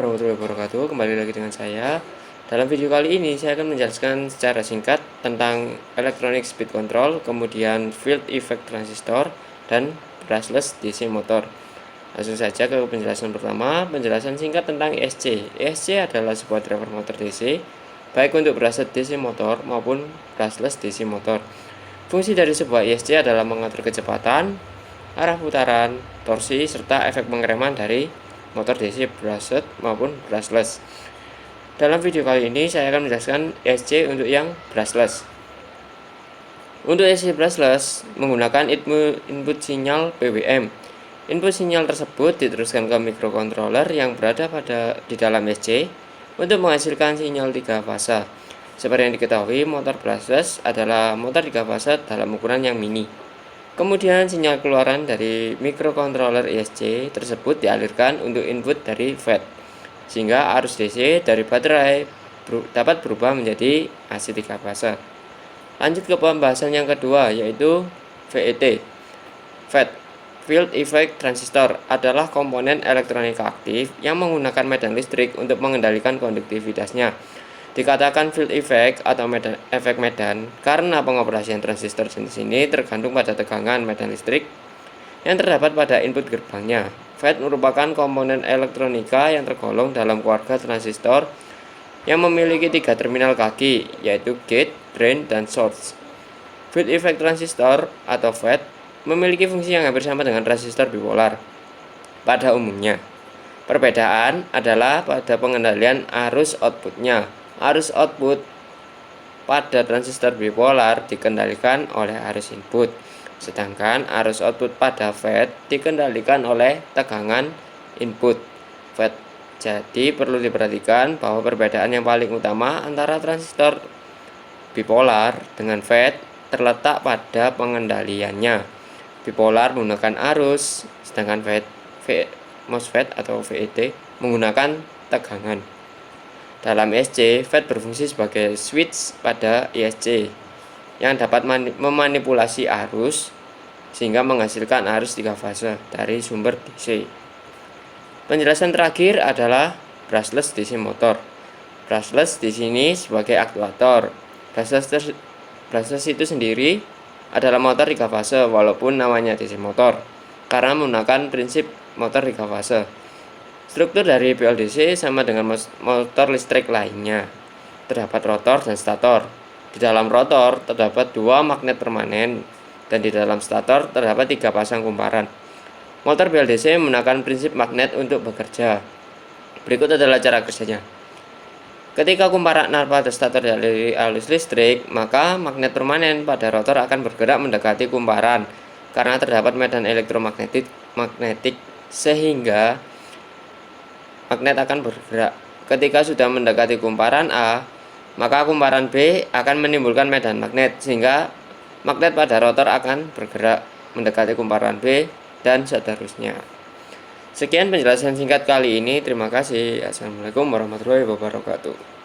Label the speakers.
Speaker 1: warahmatullahi wabarakatuh. Kembali lagi dengan saya. Dalam video kali ini saya akan menjelaskan secara singkat tentang electronic speed control, kemudian field effect transistor, dan brushless DC motor. Langsung saja ke penjelasan pertama, penjelasan singkat tentang ESC. ESC adalah sebuah driver motor DC, baik untuk brushless DC motor maupun brushless DC motor. Fungsi dari sebuah ESC adalah mengatur kecepatan, arah putaran, torsi, serta efek pengereman dari motor DC brushed maupun brushless. Dalam video kali ini saya akan menjelaskan ESC untuk yang brushless. Untuk ESC brushless menggunakan input sinyal PWM. Input sinyal tersebut diteruskan ke microcontroller yang berada di dalam ESC untuk menghasilkan sinyal 3 fase. Seperti yang diketahui, motor brushless adalah motor 3 fase dalam ukuran yang mini. Kemudian sinyal keluaran dari microcontroller ESC tersebut dialirkan untuk input dari FET, sehingga arus DC dari baterai dapat berubah menjadi AC 3 fase. Lanjut ke pembahasan yang kedua, yaitu FET. FET, Field Effect Transistor, adalah komponen elektronika aktif yang menggunakan medan listrik untuk mengendalikan konduktivitasnya. Dikatakan field effect atau efek medan karena pengoperasian transistor jenis ini tergantung pada tegangan medan listrik yang terdapat pada input gerbangnya. FET merupakan komponen elektronika yang tergolong dalam keluarga transistor yang memiliki 3 terminal kaki, yaitu gate, drain, dan source. Field effect transistor atau FET memiliki fungsi yang hampir sama dengan transistor bipolar pada umumnya. Perbedaan adalah pada pengendalian arus outputnya. Arus output pada transistor bipolar dikendalikan oleh arus input, sedangkan arus output pada FET dikendalikan oleh tegangan input FET. Jadi perlu diperhatikan bahwa perbedaan yang paling utama antara transistor bipolar dengan FET terletak pada pengendaliannya. Bipolar menggunakan arus, sedangkan MOSFET atau VET menggunakan tegangan. Dalam ESC, FET berfungsi sebagai switch pada ESC yang dapat memanipulasi arus sehingga menghasilkan arus 3 fase dari sumber DC. Penjelasan terakhir adalah brushless DC motor. Brushless di sini sebagai aktuator. Brushless itu sendiri adalah motor 3 fase walaupun namanya DC motor karena menggunakan prinsip motor 3 fase. Struktur dari PLDC sama dengan motor listrik lainnya. Terdapat rotor dan stator. Di dalam rotor terdapat 2 magnet permanen dan di dalam stator terdapat 3 pasang kumparan. Motor PLDC menggunakan prinsip magnet untuk bekerja. Berikut adalah cara kerjanya. Ketika kumparan pada stator dari arus listrik, maka magnet permanen pada rotor akan bergerak mendekati kumparan karena terdapat medan elektromagnetik sehingga magnet akan bergerak. Ketika sudah mendekati kumparan A, maka kumparan B akan menimbulkan medan magnet sehingga magnet pada rotor akan bergerak mendekati kumparan B dan seterusnya. Sekian penjelasan singkat kali ini. Terima kasih. Assalamualaikum warahmatullahi wabarakatuh.